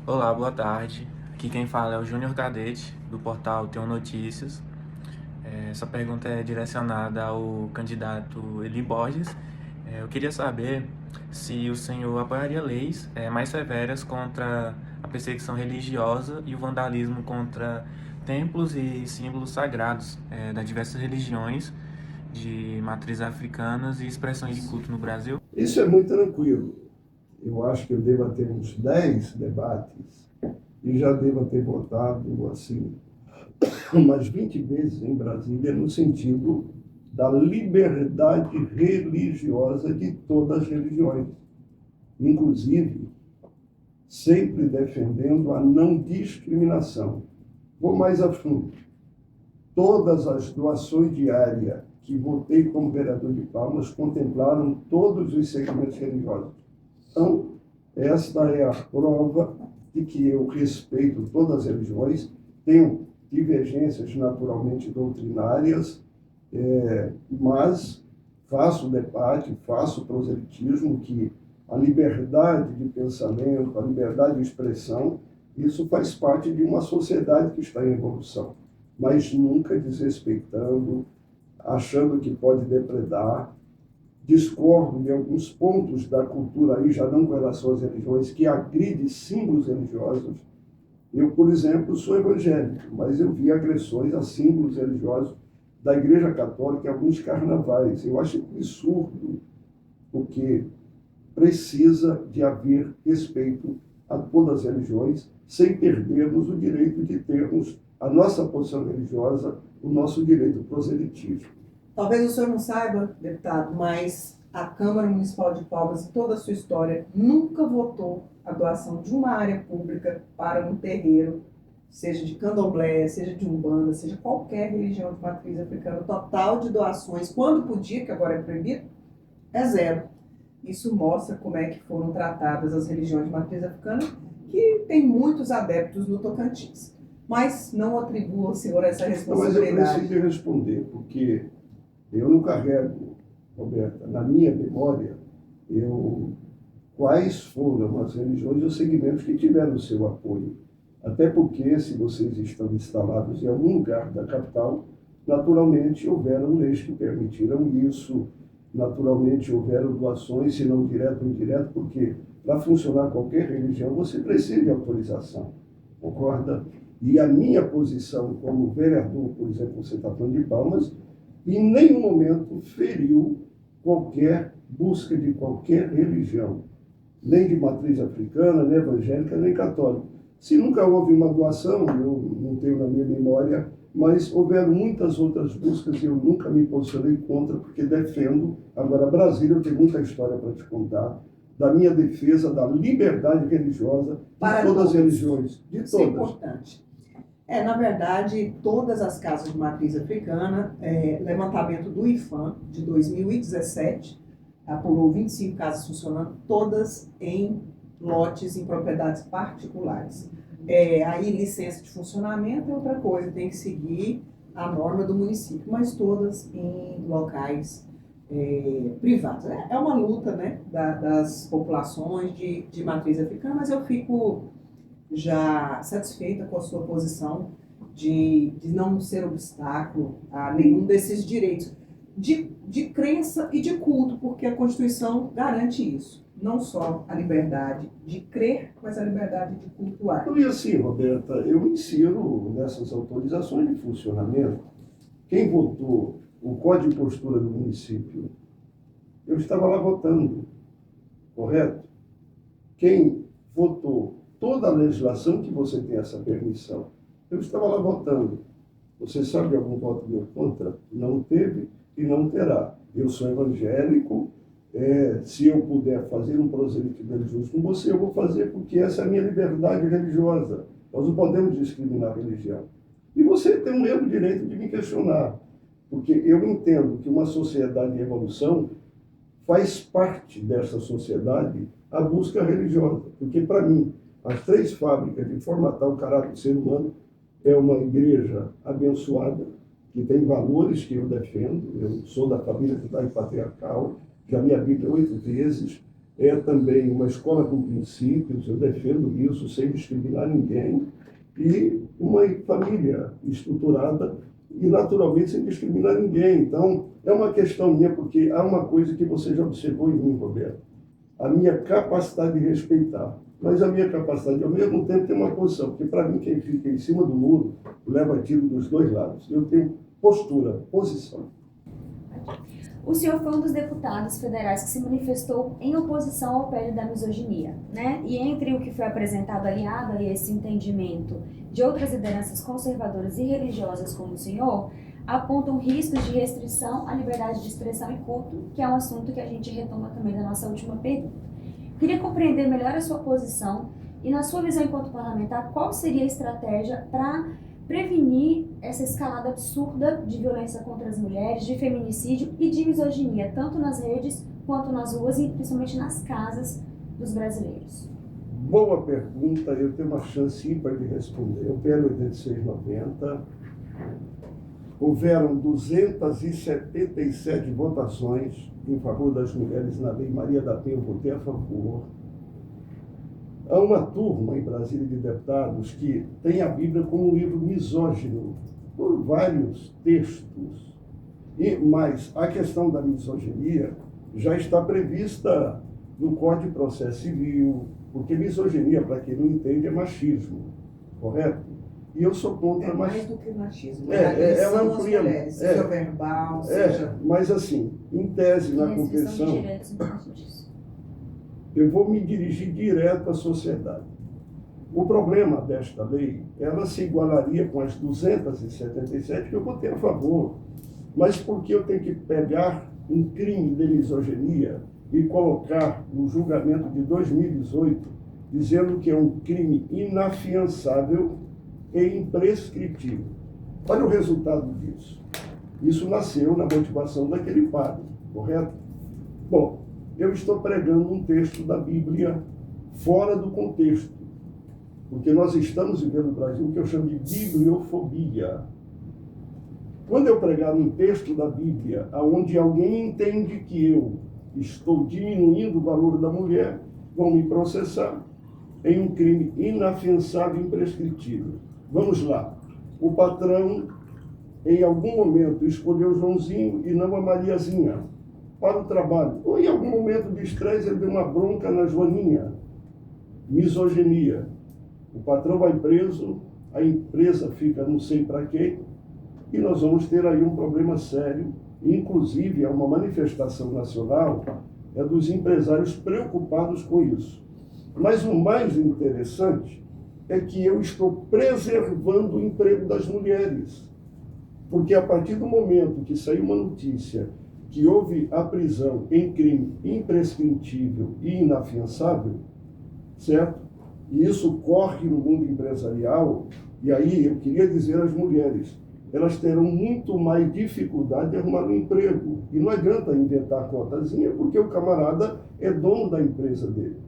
Olá, boa tarde. Aqui quem fala é o Júnior Cadete, do portal Tenho Notícias. Essa pergunta é direcionada ao candidato Eli Borges. Eu queria saber se o senhor apoiaria leis mais severas contra a perseguição religiosa e o vandalismo contra templos e símbolos sagrados das diversas religiões de matriz africanas e expressões de culto no Brasil. Isso é muito tranquilo. Eu acho que eu devo ter uns 10 debates e já devo ter votado assim umas 20 vezes em Brasília no sentido da liberdade religiosa de todas as religiões, inclusive sempre defendendo a não discriminação. Vou mais a fundo. Todas as doações diárias que votei como vereador de Palmas contemplaram todos os segmentos religiosos. Então, esta é a prova de que eu respeito todas as religiões, tenho divergências naturalmente doutrinárias, mas faço debate, faço proselitismo, que a liberdade de pensamento, a liberdade de expressão, isso faz parte de uma sociedade que está em evolução, mas nunca desrespeitando, achando que pode depredar. Discordo de alguns pontos da cultura aí, já não com relação às religiões, que agride símbolos religiosos. Eu, por exemplo, sou evangélico, mas eu vi agressões a símbolos religiosos da Igreja Católica em alguns carnavais. Eu acho absurdo, porque precisa de haver respeito a todas as religiões, sem perdermos o direito de termos a nossa posição religiosa, o nosso direito proselitismo. Talvez o senhor não saiba, deputado, mas a Câmara Municipal de Palmas, em toda a sua história, nunca votou a doação de uma área pública para um terreiro, seja de candomblé, seja de umbanda, seja qualquer religião de matriz africana. O total de doações, quando podia, que agora é proibido, é zero. Isso mostra como é que foram tratadas as religiões de matriz africana, que tem muitos adeptos no Tocantins. Mas não atribuo ao senhor essa responsabilidade. Mas eu preciso responder, porque eu não carrego, Roberta, na minha memória, quais foram as religiões e os segmentos que tiveram o seu apoio. Até porque, se vocês estão instalados em algum lugar da capital, naturalmente houveram leis que permitiram isso, naturalmente houveram doações, se não direto ou indireto, porque para funcionar qualquer religião você precisa de autorização, concorda? E a minha posição como vereador, por exemplo, você está falando de Palmas, em nenhum momento feriu qualquer busca de qualquer religião, nem de matriz africana, nem evangélica, nem católica. Se nunca houve uma doação, eu não tenho na minha memória, mas houveram muitas outras buscas e eu nunca me posicionei contra, porque defendo. Agora, Brasília, eu tenho muita história para te contar, da minha defesa da liberdade religiosa de todas as religiões, de Isso é todas. importante. Na verdade, todas as casas de matriz africana, levantamento do IFAM de 2017, apurou 25 casas funcionando, todas em lotes em propriedades particulares. Aí, licença de funcionamento é outra coisa, tem que seguir a norma do município, mas todas em locais privados. É uma luta, né, das populações de matriz africana, mas eu fico já satisfeita com a sua posição de não ser obstáculo a nenhum desses direitos de crença e de culto, porque a Constituição garante isso. Não só a liberdade de crer, mas a liberdade de cultuar. E assim, Roberta, eu insiro nessas autorizações de funcionamento. Quem votou o Código de Postura do município, eu estava lá votando, correto? Quem votou toda a legislação que você tem essa permissão, eu estava lá votando. Você sabe algum voto meu contra? Não teve e não terá. Eu sou evangélico, se eu puder fazer um proselitismo religioso com você, eu vou fazer, porque essa é a minha liberdade religiosa. Nós não podemos discriminar a religião. E você tem o mesmo direito de me questionar, porque eu entendo que uma sociedade em evolução faz parte dessa sociedade a busca religiosa, porque para mim, as 3 fábricas de formatar o caráter do ser humano é uma igreja abençoada, que tem valores que eu defendo. Eu sou da família que está em patriarcal, já li a Bíblia 8 vezes, é também uma escola com princípios, eu defendo isso sem discriminar ninguém, e uma família estruturada e, naturalmente, sem discriminar ninguém. Então, é uma questão minha, porque há uma coisa que você já observou em mim, Roberto, a minha capacidade de respeitar. Mas a minha capacidade, ao mesmo tempo, tem uma posição, porque para mim, quem fica em cima do muro leva tiro dos dois lados. Eu tenho postura, posição. O senhor foi um dos deputados federais que se manifestou em oposição ao PL da misoginia, né? E entre o que foi apresentado aliado a esse entendimento de outras lideranças conservadoras e religiosas como o senhor, apontam riscos de restrição à liberdade de expressão e culto, que é um assunto que a gente retoma também da nossa última pergunta. Queria compreender melhor a sua posição e, na sua visão enquanto parlamentar, qual seria a estratégia para prevenir essa escalada absurda de violência contra as mulheres, de feminicídio e de misoginia, tanto nas redes quanto nas ruas e principalmente nas casas dos brasileiros? Boa pergunta, eu tenho uma chance ímpar de responder. O PL 8690, houveram 277 votações em favor das mulheres na Lei Maria da Penha, eu votei a favor. Há uma turma em Brasília de deputados que tem a Bíblia como um livro misógino, por vários textos. Mas a questão da misoginia já está prevista no Código de Processo Civil, porque misoginia, para quem não entende, é machismo, correto? E eu sou contra mais do que machismo. Ela amplia, mulheres, seja verbal, seja... Mas assim, em tese, na confissão, eu vou me dirigir direto à sociedade. O problema desta lei, ela se igualaria com as 277 que eu votei a favor. Mas porque eu tenho que pegar um crime de misoginia e colocar no julgamento de 2018, dizendo que é um crime inafiançável e imprescritível. Olha o resultado disso. Isso nasceu na motivação daquele padre, correto? Bom, eu estou pregando um texto da Bíblia fora do contexto, porque nós estamos vivendo no Brasil o que eu chamo de bibliofobia. Quando eu pregar um texto da Bíblia, onde alguém entende que eu estou diminuindo o valor da mulher, vão me processar em um crime inafiançável e imprescritível. Vamos lá. O patrão, em algum momento, escolheu Joãozinho e não a Mariazinha para o trabalho. Ou em algum momento de estresse, ele deu uma bronca na Joaninha. Misoginia. O patrão vai preso, a empresa fica não sei para quê, e nós vamos ter aí um problema sério. Inclusive, é uma manifestação nacional dos empresários preocupados com isso. Mas o mais interessante é que eu estou preservando o emprego das mulheres. Porque a partir do momento que saiu uma notícia que houve a prisão em crime imprescritível e inafiançável, certo? E isso corre no mundo empresarial, e aí eu queria dizer às mulheres, elas terão muito mais dificuldade de arrumar um emprego. E não adianta inventar cotazinha, porque o camarada é dono da empresa dele.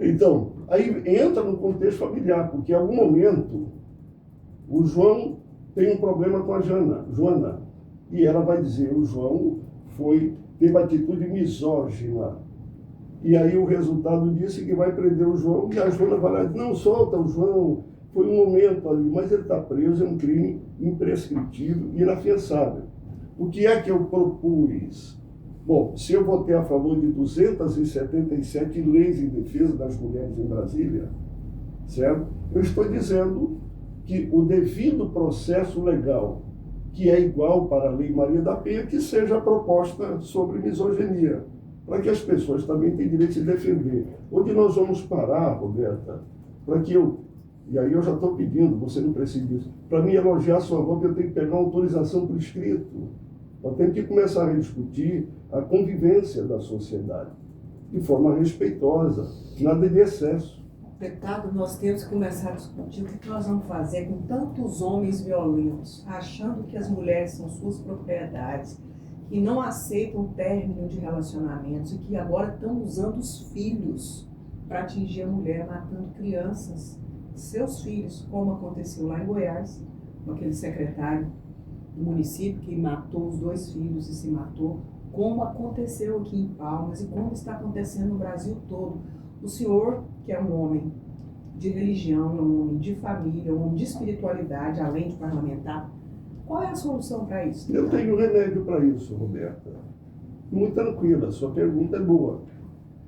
Então, aí entra no contexto familiar, porque em algum momento o João tem um problema com a Joana, e ela vai dizer, o João teve atitude misógina. E aí o resultado disso é que vai prender o João, e a Joana vai lá e diz, não, solta o João, foi um momento ali, mas ele está preso, é um crime imprescritível e inafiançável. O que é que eu propus? Bom, se eu votei a favor de 277 leis em defesa das mulheres em Brasília, certo? Eu estou dizendo que o devido processo legal, que é igual para a Lei Maria da Penha, que seja a proposta sobre misoginia, para que as pessoas também tenham direito de se defender. Onde nós vamos parar, Roberta, para que e aí eu já estou pedindo, você não precisa disso, para mim elogiar a sua roupa, eu tenho que pegar uma autorização por escrito. Nós temos que começar a discutir a convivência da sociedade, de forma respeitosa, nada de excesso. Deputado, nós temos que começar a discutir o que nós vamos fazer com tantos homens violentos, achando que as mulheres são suas propriedades, que não aceitam o término de relacionamentos e que agora estão usando os filhos para atingir a mulher, matando crianças, seus filhos, como aconteceu lá em Goiás, com aquele secretário do município que matou os 2 filhos e se matou. como aconteceu aqui em Palmas e como está acontecendo no Brasil todo. O senhor, que é um homem de religião, é um homem de família, um homem de espiritualidade, além de parlamentar, qual é a solução para isso? Eu tenho remédio para isso, Roberta. Muito tranquila, sua pergunta é boa.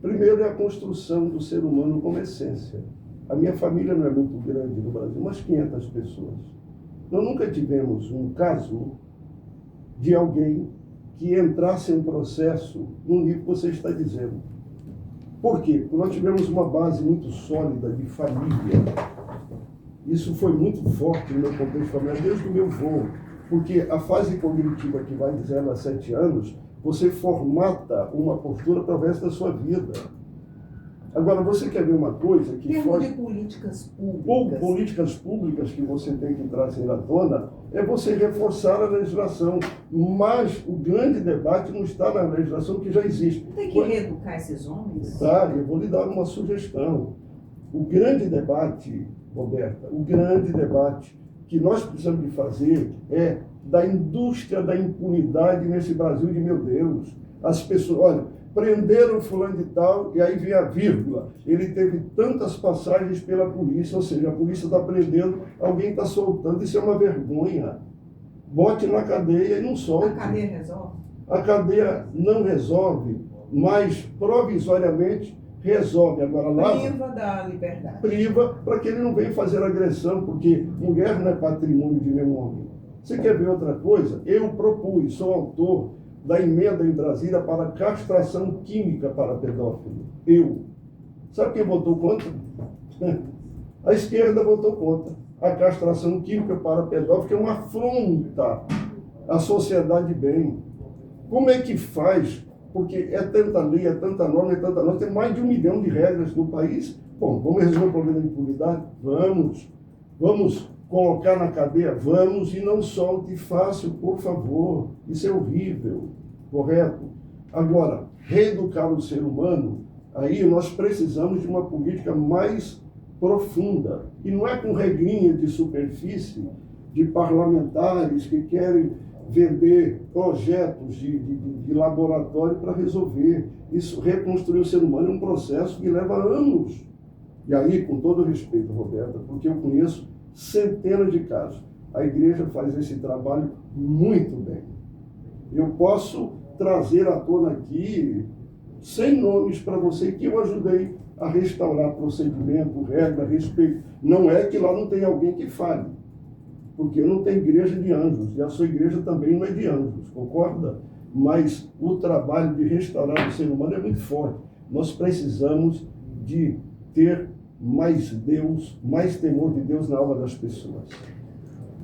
Primeiro é a construção do ser humano como essência. A minha família não é muito grande no Brasil, umas 500 pessoas. Nós nunca tivemos um caso de alguém que entrasse em um processo no nível que você está dizendo. Por quê? Porque nós tivemos uma base muito sólida de família. Isso foi muito forte no meu contexto familiar, desde o meu avô. Porque a fase cognitiva que vai de 0 a 7 anos, você formata uma postura para o resto da sua vida. Agora, você quer ver uma coisa que foge de políticas públicas. Ou políticas públicas que você tem que trazer à tona, é você reforçar a legislação. Mas o grande debate não está na legislação que já existe. Tem que reeducar esses homens? Tá, eu vou lhe dar uma sugestão. O grande debate, Roberta, o grande debate que nós precisamos de fazer é da indústria da impunidade nesse Brasil de meu Deus. As pessoas, olha, prenderam fulano de tal, e aí vem a vírgula. Ele teve tantas passagens pela polícia, ou seja, a polícia está prendendo, alguém está soltando, isso é uma vergonha. Bote na cadeia e não solte. A cadeia resolve? A cadeia não resolve, mas provisoriamente resolve. Agora lá priva da liberdade. Priva para que ele não venha fazer agressão, porque mulher não é patrimônio de nenhum homem. Você quer ver outra coisa? Eu propus, sou autor da emenda em Brasília para castração química para pedófilo. Eu. Sabe quem votou contra? A esquerda votou contra. A castração química para pedófilo, que é uma afronta à sociedade bem. Como é que faz? Porque é tanta lei, é tanta norma, tem mais de 1 milhão de regras no país. Bom, vamos resolver o problema da impunidade? Vamos colocar na cadeia? Vamos, e não solte fácil, por favor. Isso é horrível, correto? Agora, reeducar o ser humano, aí nós precisamos de uma política mais profunda. E não é com regrinha de superfície, de parlamentares que querem vender projetos de laboratório para resolver. Isso, reconstruir o ser humano é um processo que leva anos. E aí, com todo respeito, Roberta, porque eu conheço centenas de casos, a igreja faz esse trabalho muito bem. Eu posso trazer à tona aqui 100 nomes para você que eu ajudei a restaurar procedimento, regra, respeito. Não é que lá não tem alguém que fale, porque não tem igreja de anjos, e a sua igreja também não é de anjos, concorda? Mas o trabalho de restaurar o ser humano é muito forte. Nós precisamos de ter mais Deus, mais temor de Deus na alma das pessoas.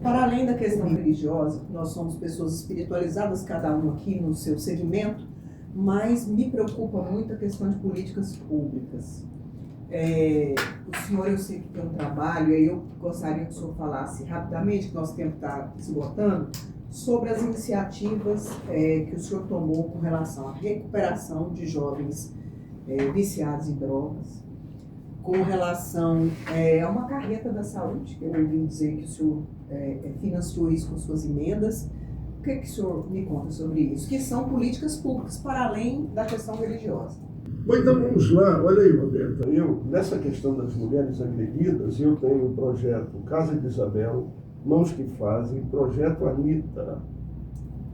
Para além da questão religiosa, nós somos pessoas espiritualizadas, cada um aqui no seu segmento, mas me preocupa muito a questão de políticas públicas. O senhor, eu sei que tem um trabalho, e eu gostaria que o senhor falasse rapidamente, que nosso tempo está esgotando, sobre as iniciativas que o senhor tomou com relação à recuperação de jovens viciados em drogas, com relação a uma carreta da saúde, que eu ouvi dizer que o senhor financiou isso com suas emendas. O que o senhor me conta sobre isso? Que são políticas públicas para além da questão religiosa. Bom, então vamos lá. Olha aí, Roberta, nessa questão das mulheres agredidas, eu tenho o projeto Casa de Isabel, Mãos que Fazem, projeto Anitta,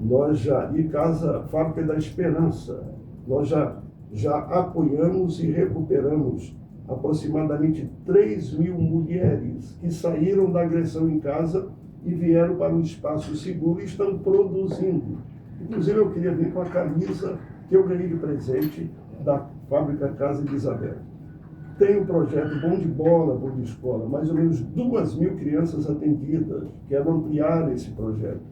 e Fábrica da Esperança. Nós já apoiamos e recuperamos aproximadamente 3.000 mulheres que saíram da agressão em casa e vieram para um espaço seguro e estão produzindo. Inclusive, eu queria vir com a camisa que eu ganhei de presente da Fábrica Casa de Isabel. Tem um projeto Bom de Bola, Bom de Escola, mais ou menos 2.000 crianças atendidas. Quero ampliar esse projeto.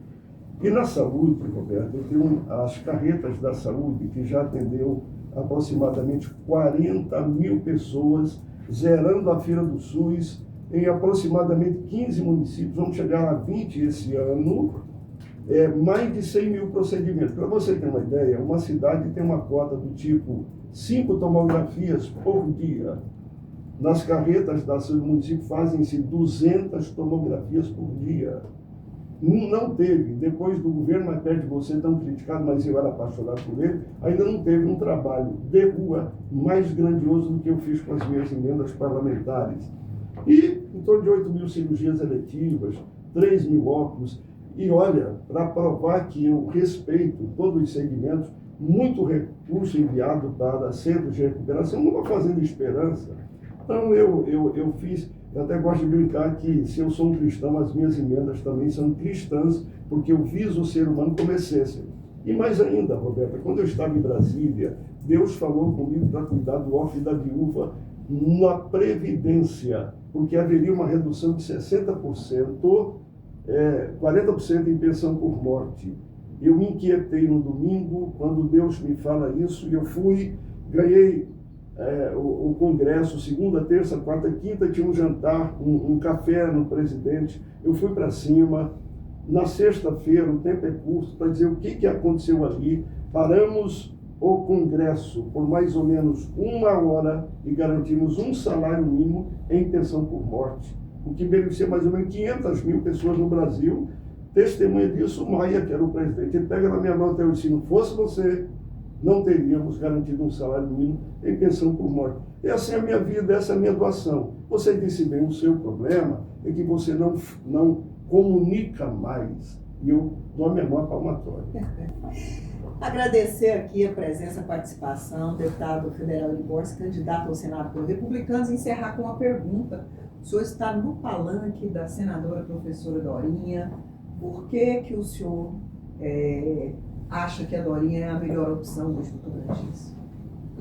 E na saúde, Roberto, eu tenho as carretas da saúde, que já atendeu aproximadamente 40.000 pessoas, zerando a fila do SUS em aproximadamente 15 municípios. Vamos chegar a 20 esse ano, mais de 100.000 procedimentos. Para você ter uma ideia, uma cidade tem uma cota do tipo 5 tomografias por dia. Nas carretas da saúde do município fazem-se 200 tomografias por dia. Não teve, depois do governo mais perto de você, tão criticado, mas eu era apaixonado por ele, ainda não teve um trabalho de rua mais grandioso do que eu fiz com as minhas emendas parlamentares. E em torno de 8.000 cirurgias eletivas, 3.000 óculos. E olha, para provar que eu respeito todos os segmentos, muito recurso enviado para centros de recuperação, numa Fazenda Esperança. Então eu fiz, eu até gosto de brincar que se eu sou um cristão, as minhas emendas também são cristãs, porque eu viso o ser humano como essência. E mais ainda, Roberta, quando eu estava em Brasília, Deus falou comigo para cuidar do órfão e da viúva na Previdência, porque haveria uma redução de 60%, 40% em pensão por morte. Eu me inquietei no domingo, quando Deus me fala isso, e eu fui, ganhei o congresso, segunda, terça, quarta, quinta, tinha um jantar, um café no presidente, eu fui para cima. Na sexta-feira, o tempo é curto, para dizer o que aconteceu ali. Paramos o congresso por mais ou menos 1 hora e garantimos um salário mínimo em pensão por morte, o que beneficia mais ou menos 500.000 pessoas no Brasil. Testemunha disso, Maia, que era o presidente. Ele pega na minha mão até eu disse, se não fosse você, não teríamos garantido um salário mínimo em pensão por morte. Essa é a minha vida, essa é a minha doação. Você disse bem, o seu problema é que você não comunica mais. E eu dou a minha mão à palmatória. Agradecer aqui a presença, a participação, deputado federal Eli Borges, candidato ao Senado pelos Republicanos, e encerrar com uma pergunta. O senhor está no palanque da senadora professora Dorinha. Por que o senhor acha que a Dorinha é a melhor opção hoje do Tocantins?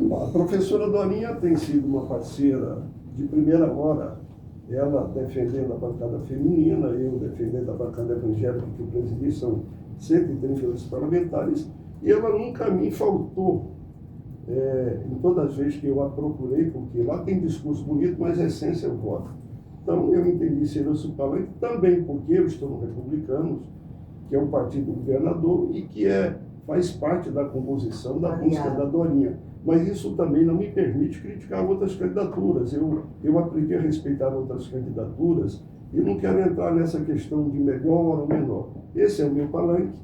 A professora Dorinha tem sido uma parceira de primeira hora, ela defendendo a bancada feminina, eu defendendo a bancada evangélica que eu presidi, são 138 parlamentares, e ela nunca me faltou em todas as vezes que eu a procurei, porque lá tem discurso bonito, mas a essência é o voto. Então eu entendi ser o seu palanque também porque eu estou no Republicanos, que é um partido governador e que faz parte da composição da busca da Dorinha. Mas isso também não me permite criticar outras candidaturas. Eu aprendi a respeitar outras candidaturas e não quero entrar nessa questão de melhor ou menor. Esse é o meu palanque,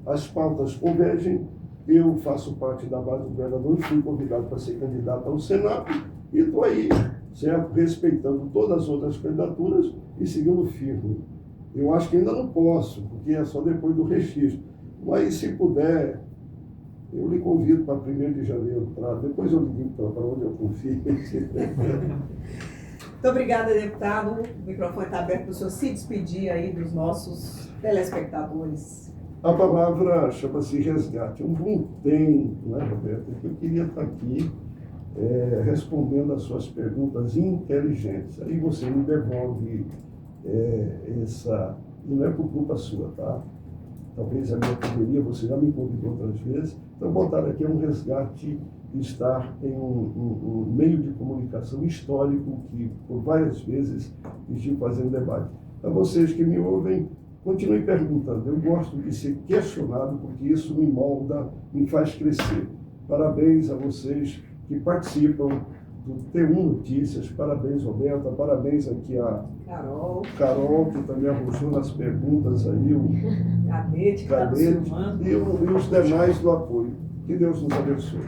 as pautas convergem, eu faço parte da base do governador, fui convidado para ser candidato ao Senado e estou aí, certo? Respeitando todas as outras candidaturas e seguindo firme. Eu acho que ainda não posso, porque é só depois do registro. Mas se puder, eu lhe convido para 1º de janeiro, depois eu lhe digo para onde eu confio. Muito obrigada, deputado. O microfone está aberto para o senhor se despedir aí dos nossos telespectadores. A palavra chama-se resgate. Não tem, não é, Roberto? Eu queria estar aqui respondendo as suas perguntas inteligentes. Aí você me devolve essa... E não é por culpa sua, tá? Talvez a minha correria, você já me convidou outras vezes. Então, botar aqui é um resgate de estar em um meio de comunicação histórico que, por várias vezes, estive fazendo debate. A vocês que me ouvem, continue perguntando. Eu gosto de ser questionado, porque isso me molda, me faz crescer. Parabéns a vocês que participam do T1 Notícias. Parabéns, Roberta. Parabéns aqui a Carol, que também arrojou nas perguntas aí, o Cadete, e os demais do apoio. Que Deus nos abençoe.